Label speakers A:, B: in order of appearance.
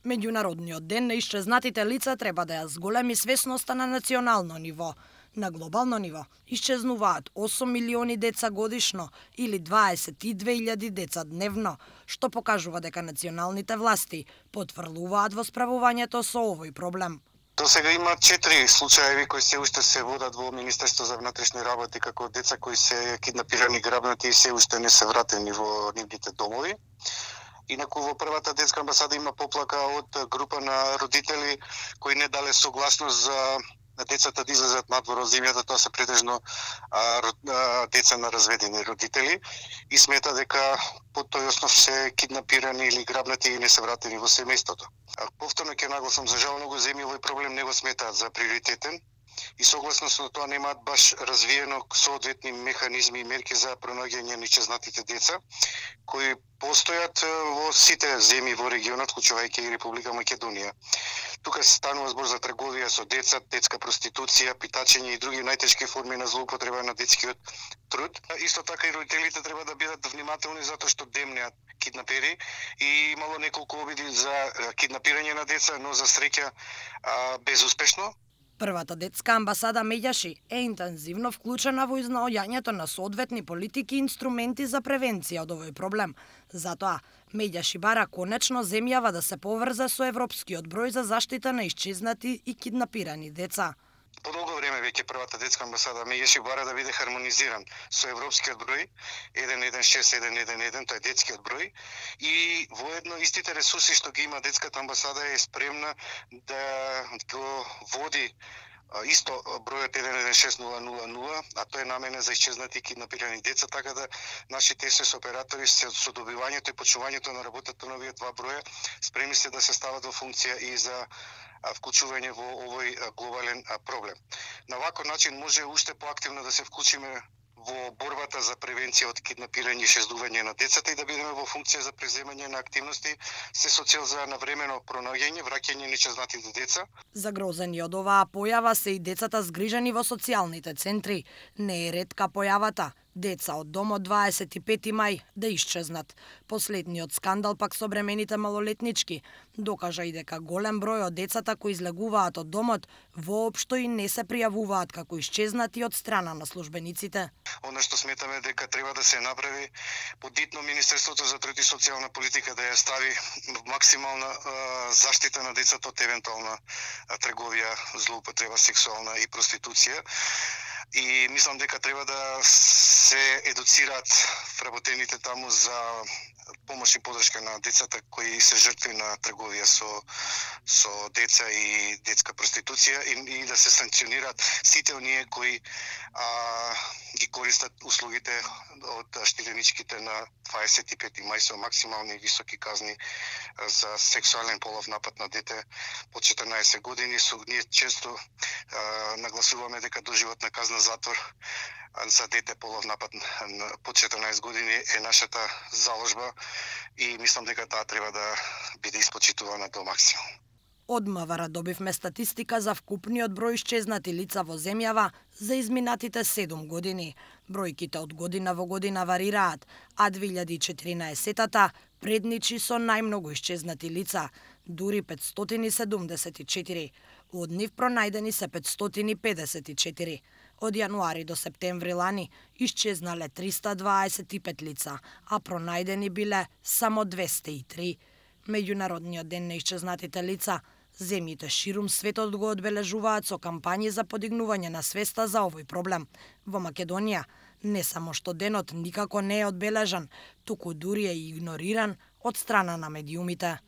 A: Меѓународниот ден на исчезнатите лица треба да ја зголеми свесноста на национално ниво. На глобално ниво исчезнуваат 8 милиони деца годишно или 22.000 деца дневно, што покажува дека националните власти потврлуваат во справувањето со овој проблем.
B: До сега има 4 случаеви кои се уште се водат во Министерство за внатрешни работи како деца кои се киднапирани, грабнати и се уште не се вратени во нивните домови. Инаку во првата детска амбасада има поплака од група на родители кои не дале согласност за децата да излезат надвор од земјата, тоа се претежно деца на разведени родители и смета дека по тој основ се киднапирани или грабнати и не се вратени во семејството. Повторно ќе нагласам, за жал многу земји овој проблем не го сметаат за приоритетен и согласно со тоа немаат баш развиено соодветни механизми и мерки за пронаѓање на исчезнатите деца, кои постојат во сите земји во регионот, вклучувајќи и Република Македонија. Тука се станува збор за трговија со деца, детска проституција, питачење и други најтешки форми на злоупотреба на детскиот труд. Исто така и родителите треба да бидат внимателни затоа што демнеат киднапери и имало неколку обиди за киднапирање на деца, но за среќа безуспешно.
A: Првата детска амбасада Меѓаши е интензивно вклучена во изнаоѓањето на соодветни политики и инструменти за превенција од овој проблем. Затоа, Меѓаши бара конечно земјава да се поврза со европскиот број за заштита на исчезнати и киднапирани деца.
B: По долго време веќе првата детска амбасада Меѓаши бара да биде хармонизиран со европскиот број 116111, тоа е детскиот број, и воедно истите ресурси што ги има детската амбасада е спремна да го води исто бројот 116000, а тој е наменен за исчезнати и киднапирани деца, така да нашите СОС оператори со добивањето и почнувањето на работата на овие два броја спремни се да се стават во функција и за вклучување во овој глобален проблем. На ваков начин може уште поактивно да се вклучиме во борбата за превенција од киднапирање и исчезнување на децата и да бидеме во функција за преземање на активности се со цел за навремено пронаѓање, враќање на исчезнатите деца.
A: Загрозени од оваа појава се и децата згрижани во социјалните центри. Не е ретка појавата деца од домот 25 мај да исчезнат. Последниот скандал пак со бремените малолетнички докажа и дека голем број од децата кои излегуваат од домот воопшто и не се пријавуваат како исчезнати од страна на службениците.
B: Она што сметаме дека треба да се направи подитно Министерството за труд и социјална политика да ја стави максимална заштита на децата од евентуална трговија, злоупотреба сексуална и проституција. И мислам дека треба да се едуцираат вработените таму за помош и подршка на децата кои се жртви на трговија со деца и детска проституција и да се санкционираат сите оние кои ги користат услугите од штеденичките на 25 мај со максимални високи казни за сексуален полов напад на дете под 14 години. Ние често нагласуваме дека доживотна казна затвор за дете полов напад под 14 години е нашата заложба и мислам дека таа треба да биде испочитувана до максимум.
A: Од МВР добивме статистика за вкупниот број исчезнати лица во земјава за изминатите 7 години. Бројките од година во година варираат, а 2014-та предничи со најмногу исчезнати лица, дури 574. Од нив пронајдени се 554. Од јануари до септември лани исчезнале 325 лица, а пронајдени биле само 203. Меѓународниот ден на исчезнатите лица, земјите ширум светот го одбележуваат со кампањи за подигнување на свеста за овој проблем. Во Македонија не само што денот никако не е одбележан, туку дури е игнориран од страна на медиумите.